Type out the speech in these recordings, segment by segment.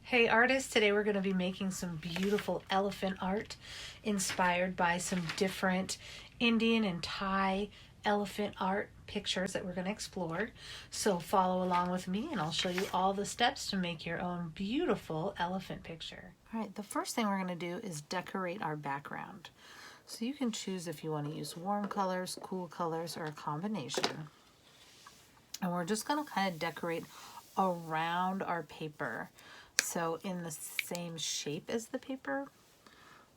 Hey artists, today we're going to be making some beautiful elephant art inspired by some different Indian and Thai elephant art pictures that we're going to explore. So follow along with me and I'll show you all the steps to make your own beautiful elephant picture. All right, the first thing we're going to do is decorate our background. So you can choose if you want to use warm colors, cool colors, or a combination. And we're just going to kind of decorate around our paper. So in the same shape as the paper,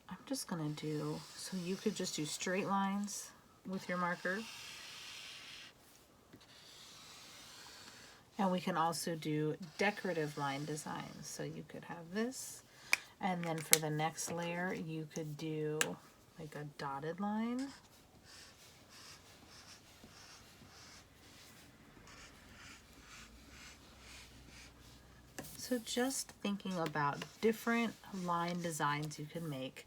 I'm just going to do, so you could just do straight lines with your marker. And we can also do decorative line designs. So you could have this, and then for the next layer, you could do like a dotted line. So just thinking about different line designs you can make,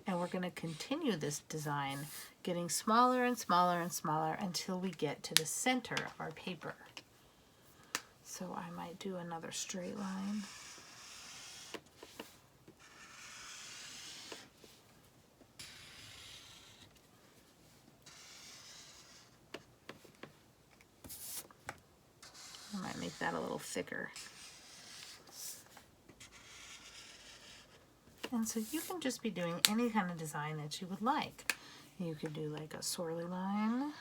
and we're going to continue this design getting smaller and smaller and smaller until we get to the center of our paper. So I might do another straight line. I might make that a little thicker. And so you can just be doing any kind of design that you would like. You could do like a swirly line.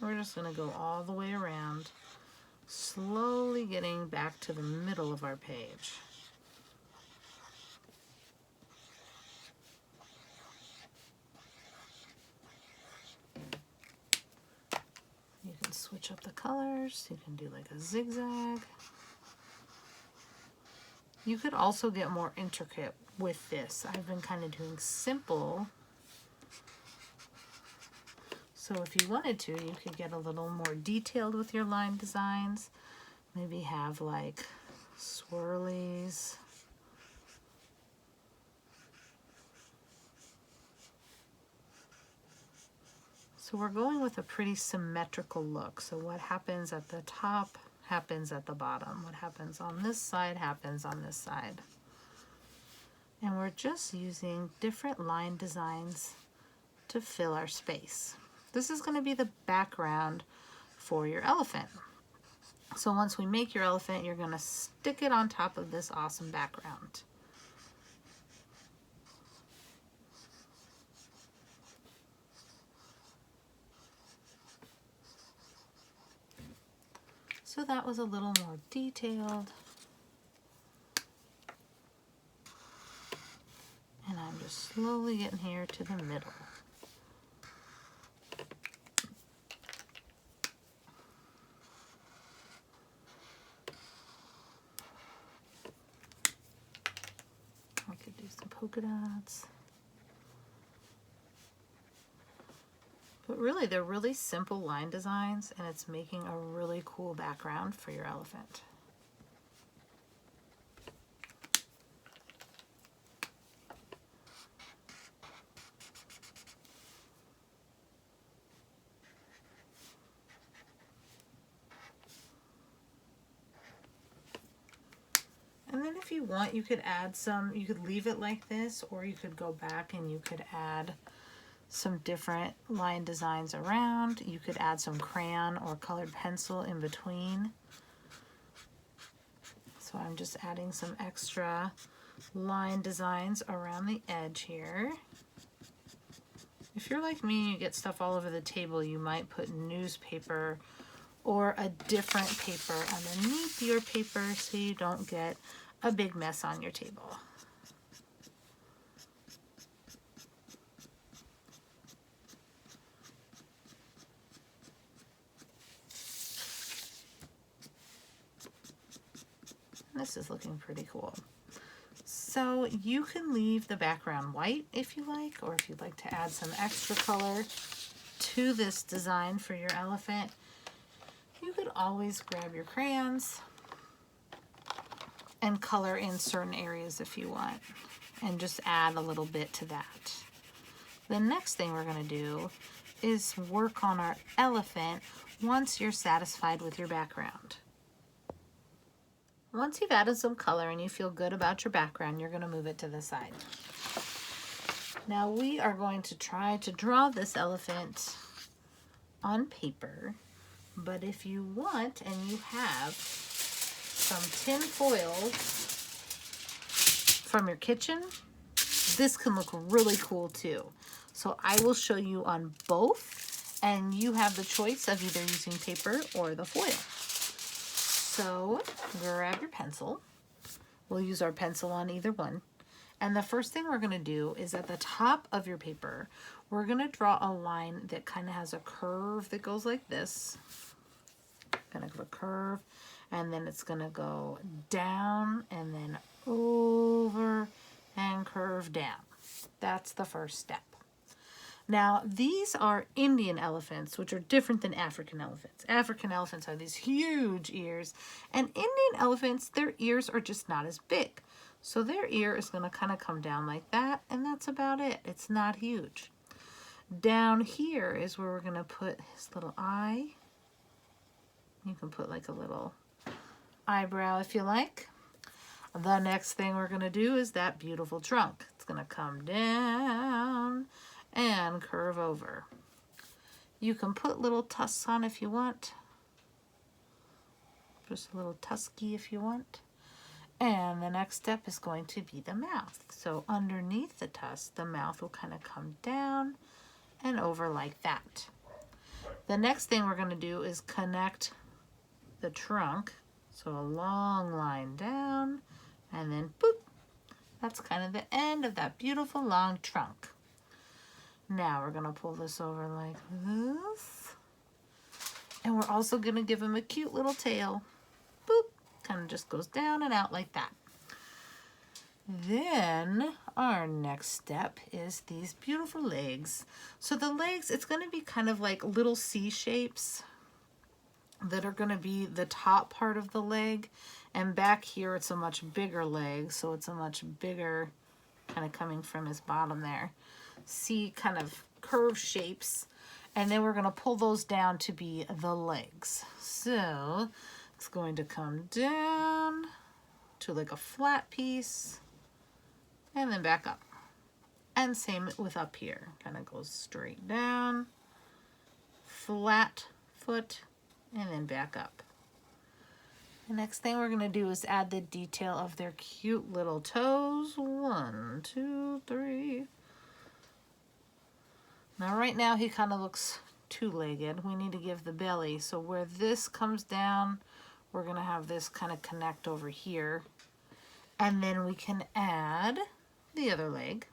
We're just going to go all the way around, slowly getting back to the middle of our page. You can switch up the colors. You can do like a zigzag. You could also get more intricate with this. I've been kind of doing simple. So if you wanted to, you could get a little more detailed with your line designs. Maybe have like swirlies. So we're going with a pretty symmetrical look. So what happens at the top happens at the bottom. What happens on this side happens on this side. And we're just using different line designs to fill our space. This is going to be the background for your elephant. So once we make your elephant, you're going to stick it on top of this awesome background. So that was a little more detailed. And I'm just slowly getting here to the middle. I could do some polka dots. But really, they're really simple line designs, and it's making a really cool background for your elephant. And then if you want, you could add some, you could leave it like this, or you could go back and you could add some different line designs around. You could add some crayon or colored pencil in between. So I'm just adding some extra line designs around the edge here. If you're like me and you get stuff all over the table, you might put newspaper or a different paper underneath your paper so you don't get a big mess on your table. This is looking pretty cool. So you can leave the background white if you like, or if you'd like to add some extra color to this design for your elephant, you could always grab your crayons and color in certain areas if you want, and just add a little bit to that. The next thing we're going to do is work on our elephant once you're satisfied with your background. Once you've added some color and you feel good about your background, you're going to move it to the side. Now we are going to try to draw this elephant on paper, but if you want and you have some tin foil from your kitchen, this can look really cool too. So I will show you on both, and you have the choice of either using paper or the foil. So grab your pencil. We'll use our pencil on either one. And the first thing we're going to do is at the top of your paper, we're going to draw a line that kind of has a curve that goes like this. Kind of a curve, and then it's going to go down and then over and curve down. That's the first step. Now, these are Indian elephants, which are different than African elephants. African elephants have these huge ears, and Indian elephants, their ears are just not as big. So their ear is going to kind of come down like that, and that's about it. It's not huge. Down here is where we're going to put his little eye. You can put like a little eyebrow if you like. The next thing we're going to do is that beautiful trunk. It's going to come down and curve over. You can put little tusks on if you want. Just a little tusky if you want. And the next step is going to be the mouth. So underneath the tusk, the mouth will kind of come down and over like that. The next thing we're going to do is connect the trunk. So a long line down and then boop. That's kind of the end of that beautiful long trunk. Now we're going to pull this over like this. And we're also going to give him a cute little tail. Boop. Kind of just goes down and out like that. Then our next step is these beautiful legs. So the legs, it's going to be kind of like little C shapes that are going to be the top part of the leg. And back here it's a much bigger leg. So it's a much bigger kind of coming from his bottom there. C kind of curve shapes. And then we're going to pull those down to be the legs. So it's going to come down to like a flat piece and then back up. And same with up here. Kind of goes straight down, flat foot, and then back up. The next thing we're going to do is add the detail of their cute little toes. 1, 2, 3. Now right now he kind of looks two-legged. We need to give the belly. So where this comes down, we're going to have this kind of connect over here. And then we can add the other leg.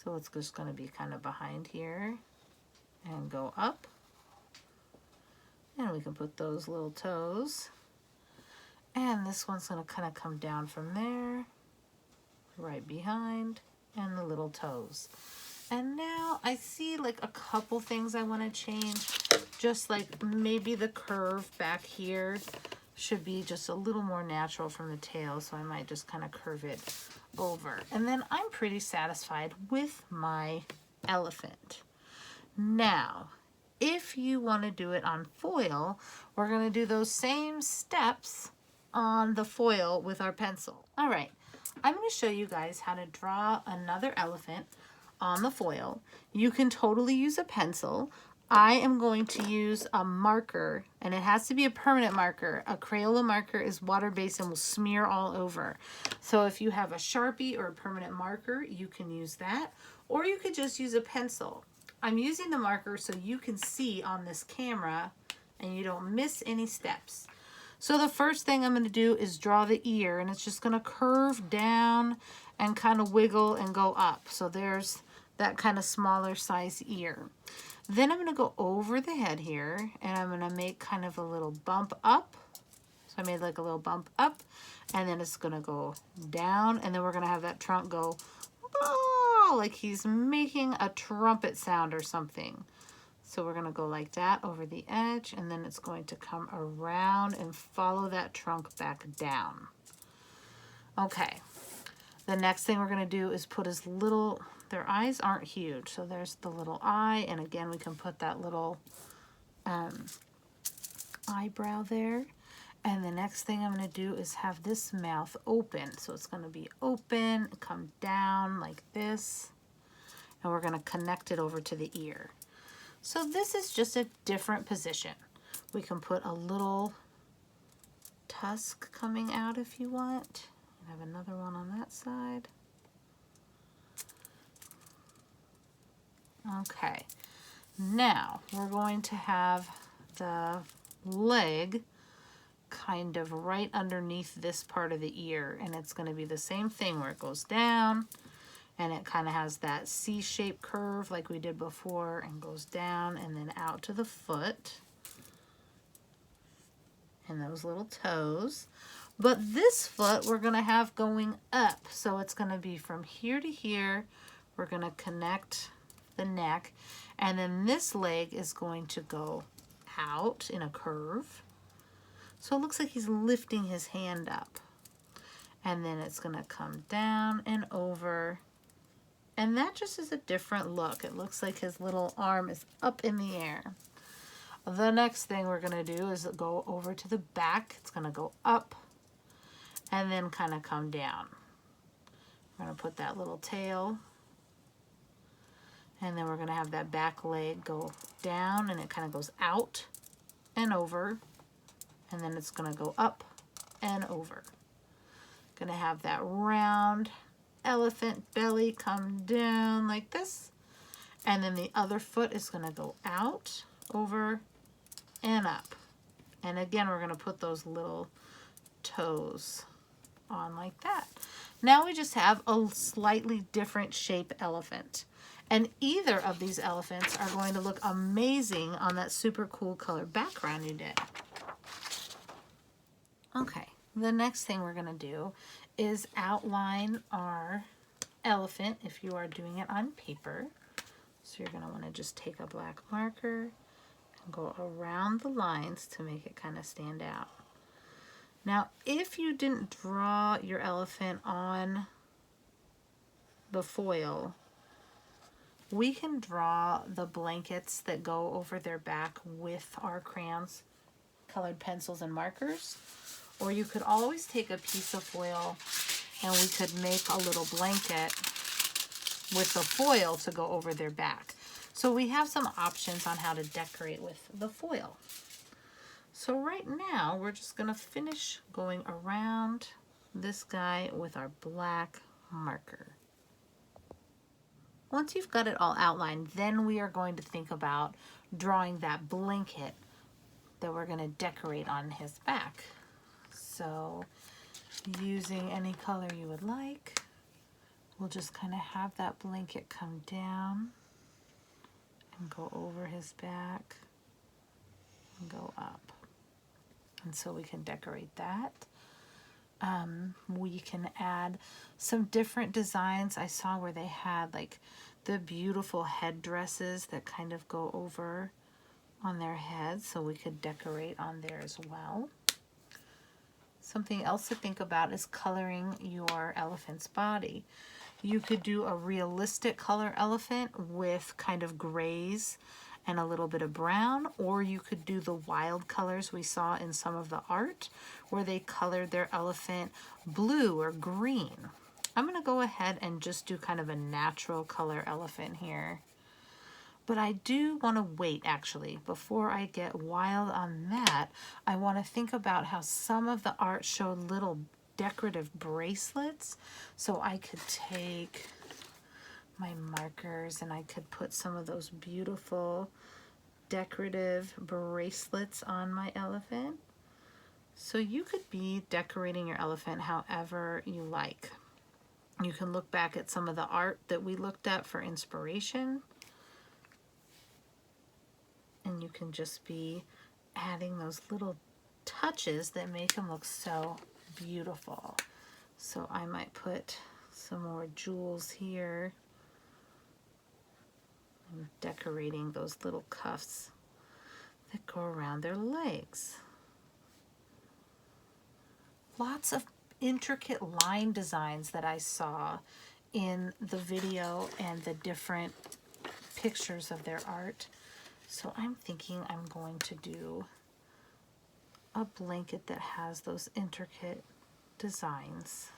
So it's just going to be kind of behind here and go up. And we can put those little toes. And this one's going to kind of come down from there, right behind, and the little toes. And now I see like a couple things I want to change. Just like maybe the curve back here should be just a little more natural from the tail. So I might just kind of curve it over. And then I'm pretty satisfied with my elephant. Now, if you want to do it on foil, we're going to do those same steps on the foil with our pencil. All right, I'm going to show you guys how to draw another elephant on the foil. You can totally use a pencil. I am going to use a marker, and it has to be a permanent marker. A Crayola marker is water-based and will smear all over. So if you have a Sharpie or a permanent marker, you can use that, or you could just use a pencil. I'm using the marker so you can see on this camera and you don't miss any steps. So the first thing I'm going to do is draw the ear, and it's just going to curve down and kind of wiggle and go up. So there's that kind of smaller size ear. Then I'm going to go over the head here, and I'm going to make kind of a little bump up. So I made like a little bump up, and then it's going to go down, and then we're going to have that trunk go, oh, like he's making a trumpet sound or something. So we're going to go like that over the edge, and then it's going to come around and follow that trunk back down. Okay, the next thing we're going to do is put his little, their eyes aren't huge, so there's the little eye, and again we can put that little eyebrow there. And the next thing I'm going to do is have this mouth open. So it's going to be open, come down like this, and we're going to connect it over to the ear. So this is just a different position. We can put a little tusk coming out if you want. I have another one on that side. Okay, now we're going to have the leg kind of right underneath this part of the ear, and it's going to be the same thing where it goes down and it kind of has that C-shaped curve like we did before, and goes down and then out to the foot and those little toes. But this foot we're going to have going up, so it's going to be from here to here. We're going to connect the neck, and then this leg is going to go out in a curve. So it looks like he's lifting his hand up, and then it's going to come down and over, and that just is a different look. It looks like his little arm is up in the air. The next thing we're going to do is go over to the back. It's going to go up and then kind of come down. We're going to put that little tail, and then we're going to have that back leg go down, and it kind of goes out and over, and then it's going to go up and over. Going to have that round elephant belly come down like this, and then the other foot is going to go out, over, and up. And again, we're going to put those little toes on like that. Now we just have a slightly different shape elephant. And either of these elephants are going to look amazing on that super cool color background you did. Okay, the next thing we're going to do is outline our elephant if you are doing it on paper. So you're going to want to just take a black marker and go around the lines to make it kind of stand out. Now, if you didn't draw your elephant on the foil, we can draw the blankets that go over their back with our crayons, colored pencils, and markers. Or you could always take a piece of foil and we could make a little blanket with the foil to go over their back. So we have some options on how to decorate with the foil. So right now we're just going to finish going around this guy with our black marker. Once you've got it all outlined, then we are going to think about drawing that blanket that we're going to decorate on his back. So using any color you would like, we'll just kind of have that blanket come down and go over his back and go up. And so we can decorate that. We can add some different designs. I saw where they had like the beautiful headdresses that kind of go over on their heads, so we could decorate on there as well. Something else to think about is coloring your elephant's body. You could do a realistic color elephant with kind of grays and a little bit of brown, or you could do the wild colors we saw in some of the art where they colored their elephant blue or green. I'm going to go ahead and just do kind of a natural color elephant here. But I do want to wait, actually, before I get wild on that. I want to think about how some of the art showed little decorative bracelets. So I could take my markers and I could put some of those beautiful decorative bracelets on my elephant. So you could be decorating your elephant however you like. You can look back at some of the art that we looked at for inspiration, and you can just be adding those little touches that make them look so beautiful. So I might put some more jewels here. I'm decorating those little cuffs that go around their legs. Lots of intricate line designs that I saw in the video and the different pictures of their art. So I'm thinking I'm going to do a blanket that has those intricate designs.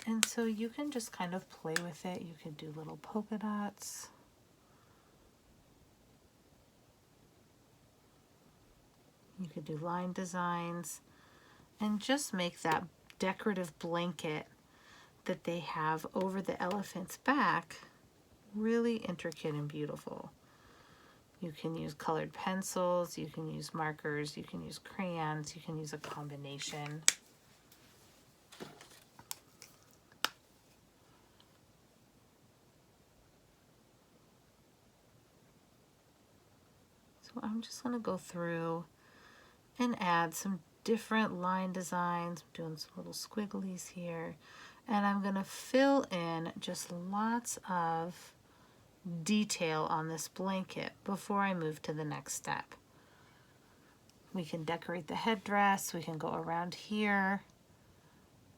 And so you can just kind of play with it. You could do little polka dots. You could do line designs and just make that decorative blanket that they have over the elephant's back really intricate and beautiful. You can use colored pencils, you can use markers, you can use crayons, you can use a combination. So I'm just going to go through and add some different line designs. I'm doing some little squigglies here. And I'm going to fill in just lots of detail on this blanket before I move to the next step. We can decorate the headdress. We can go around here.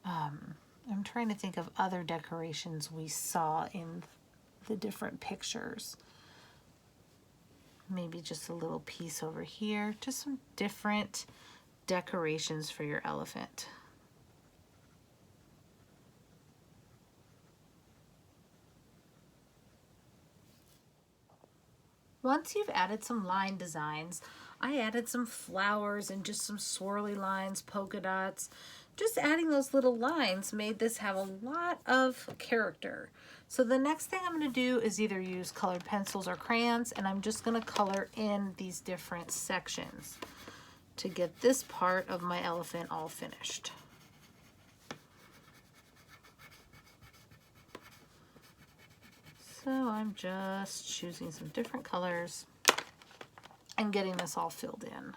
I'm trying to think of other decorations we saw in the different pictures. Maybe just a little piece over here. Just some different decorations for your elephant. Once you've added some line designs, I added some flowers and just some swirly lines, polka dots. Just adding those little lines made this have a lot of character. So the next thing I'm going to do is either use colored pencils or crayons, and I'm just going to color in these different sections to get this part of my elephant all finished. So I'm just choosing some different colors and getting this all filled in.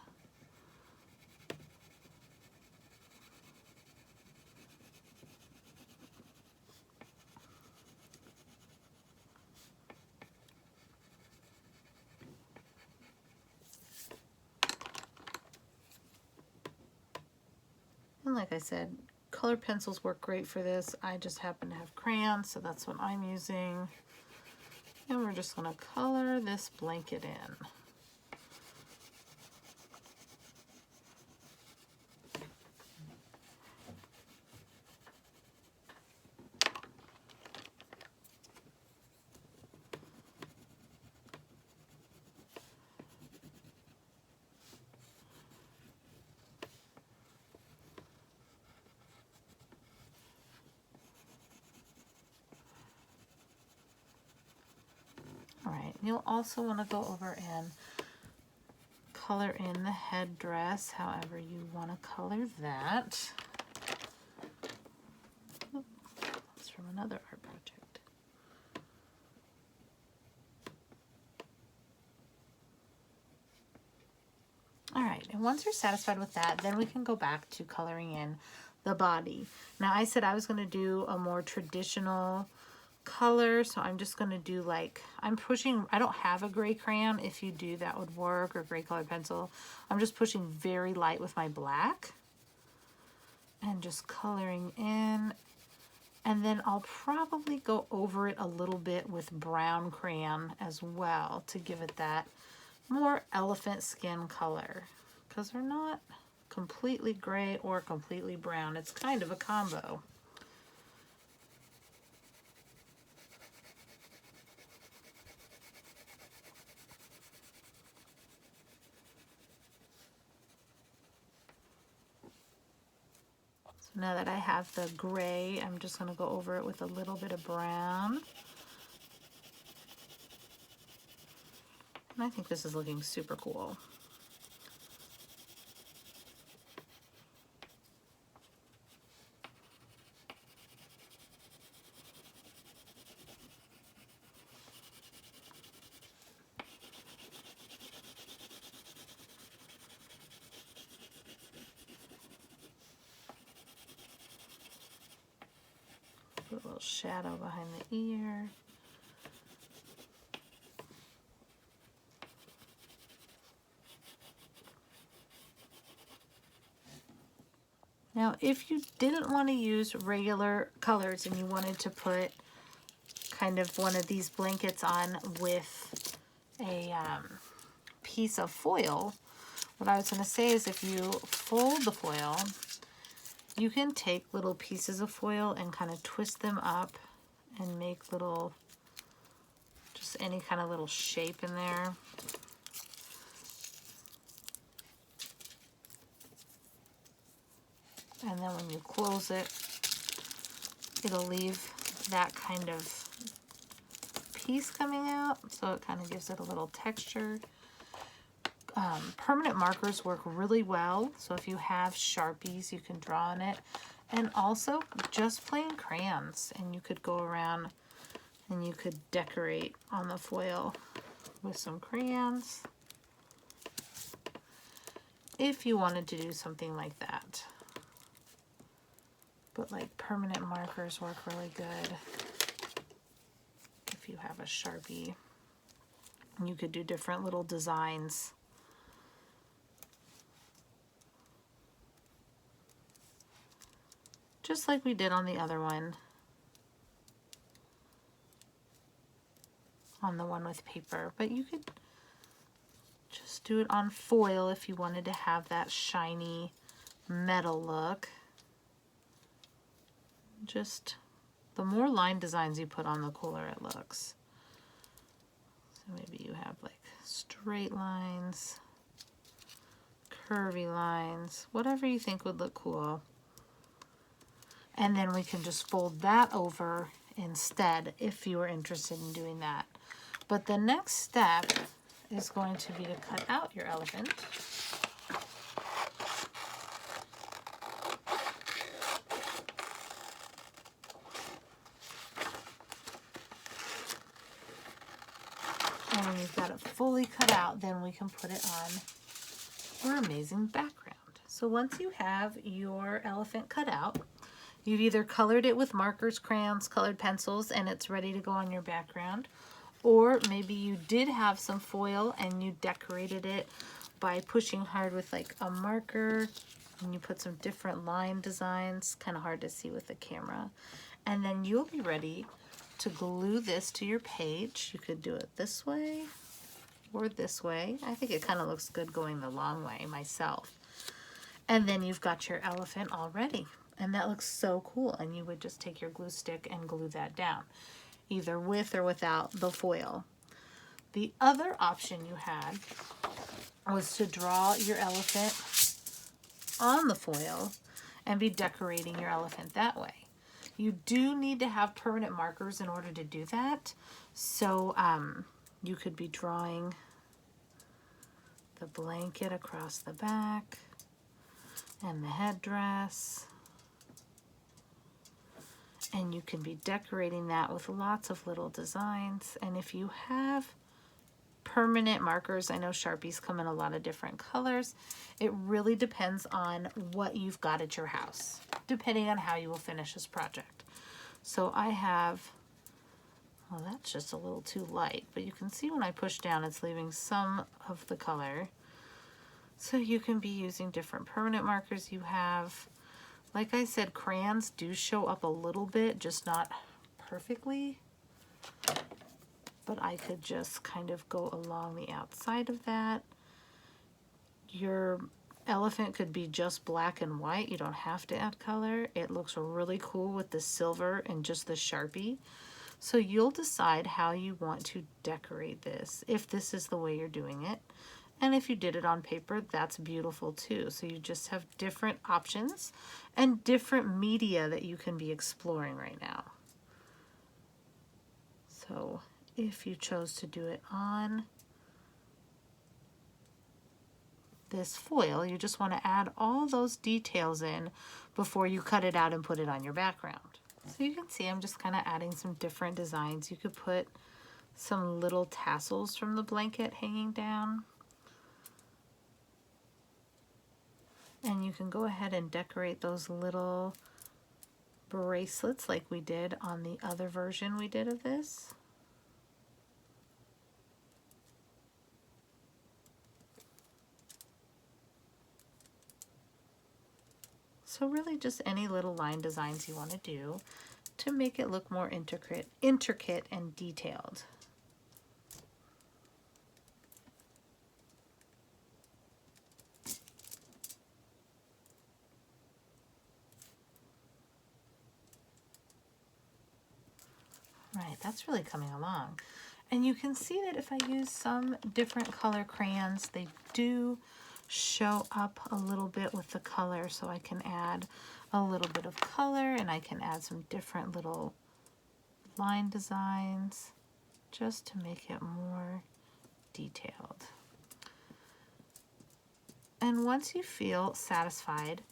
And like I said, colored pencils work great for this. I just happen to have crayons, so that's what I'm using. And we're just going to color this blanket in. Alright, you'll also want to go over and color in the headdress, however you want to color that. That's from another art project. Alright, and once you're satisfied with that, then we can go back to coloring in the body. Now I said I was going to do a more traditional color, so I'm just going to do like, I don't have a gray crayon. If you do, that would work, or gray colored pencil. I'm just pushing very light with my black and just coloring in, and then I'll probably go over it a little bit with brown crayon as well to give it that more elephant skin color, because they're not completely gray or completely brown. It's kind of a combo. Now that I have the gray, I'm just going to go over it with a little bit of brown. And I think this is looking super cool. little shadow behind the ear. Now, if you didn't want to use regular colors and you wanted to put kind of one of these blankets on with a piece of foil, what I was going to say is if you fold the foil, you can take little pieces of foil and kind of twist them up and make little, just any kind of little shape in there. And then when you close it, it'll leave that kind of piece coming out, so it kind of gives it a little texture. Permanent markers work really well, so if you have Sharpies, you can draw on it. And also just plain crayons, and you could go around and you could decorate on the foil with some crayons if you wanted to do something like that. But like permanent markers work really good if you have a Sharpie. You could do different little designs. Just like we did on the other one. On the one with paper. But you could just do it on foil if you wanted to have that shiny metal look. Just the more line designs you put on, the cooler it looks. So maybe you have like straight lines, curvy lines, whatever you think would look cool. And then we can just fold that over instead if you were interested in doing that. But the next step is going to be to cut out your elephant. And when you've got it fully cut out, then we can put it on your amazing background. So once you have your elephant cut out, you've either colored it with markers, crayons, colored pencils, and it's ready to go on your background. Or maybe you did have some foil and you decorated it by pushing hard with like a marker, and you put some different line designs, kind of hard to see with the camera. And then you'll be ready to glue this to your page. You could do it this way or this way. I think it kind of looks good going the long way myself. And then you've got your elephant all ready. And that looks so cool. And you would just take your glue stick and glue that down, either with or without the foil. The other option you had was to draw your elephant on the foil and be decorating your elephant that way. You do need to have permanent markers in order to do that. So you could be drawing the blanket across the back and the headdress. And you can be decorating that with lots of little designs. And if you have permanent markers, I know Sharpies come in a lot of different colors. It really depends on what you've got at your house, depending on how you will finish this project. So I have, well, that's just a little too light, but you can see when I push down, it's leaving some of the color. So you can be using different permanent markers you have. Like I said, crayons do show up a little bit, just not perfectly. But I could just kind of go along the outside of that. Your elephant could be just black and white. You don't have to add color. It looks really cool with the silver and just the Sharpie. So you'll decide how you want to decorate this, if this is the way you're doing it. And if you did it on paper, that's beautiful too. So you just have different options and different media that you can be exploring right now. So if you chose to do it on this foil, you just want to add all those details in before you cut it out and put it on your background. So you can see I'm just kind of adding some different designs. You could put some little tassels from the blanket hanging down. And you can go ahead and decorate those little bracelets like we did on the other version we did of this. So really just any little line designs you want to do to make it look more intricate and detailed. Right, that's really coming along. And you can see that if I use some different color crayons, they do show up a little bit with the color, so I can add a little bit of color and I can add some different little line designs just to make it more detailed. And once you feel satisfied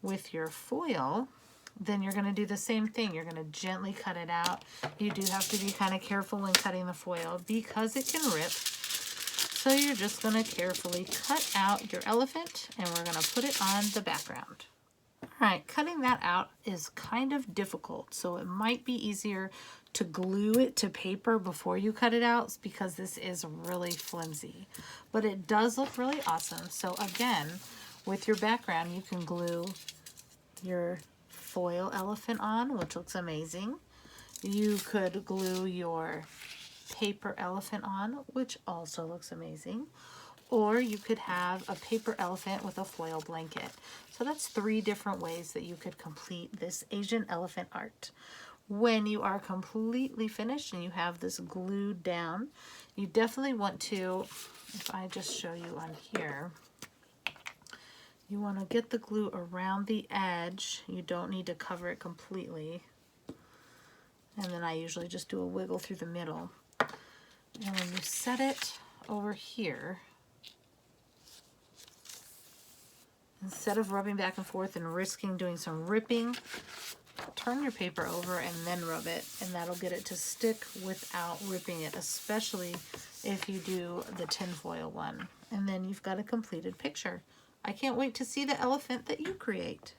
with your foil, then you're going to do the same thing. You're going to gently cut it out. You do have to be kind of careful when cutting the foil because it can rip. So you're just going to carefully cut out your elephant and we're going to put it on the background. All right, cutting that out is kind of difficult, so it might be easier to glue it to paper before you cut it out because this is really flimsy. But it does look really awesome. So again, with your background, you can glue your foil elephant on, which looks amazing. You could glue your paper elephant on, which also looks amazing. Or you could have a paper elephant with a foil blanket. So that's 3 different ways that you could complete this Asian elephant art. When you are completely finished and you have this glued down, you definitely want to, if I just show you on here, you want to get the glue around the edge. You don't need to cover it completely. And then I usually just do a wiggle through the middle. And when you set it over here, instead of rubbing back and forth and risking doing some ripping, turn your paper over and then rub it, and that'll get it to stick without ripping it, especially if you do the tinfoil one. And then you've got a completed picture. I can't wait to see the elephant that you create.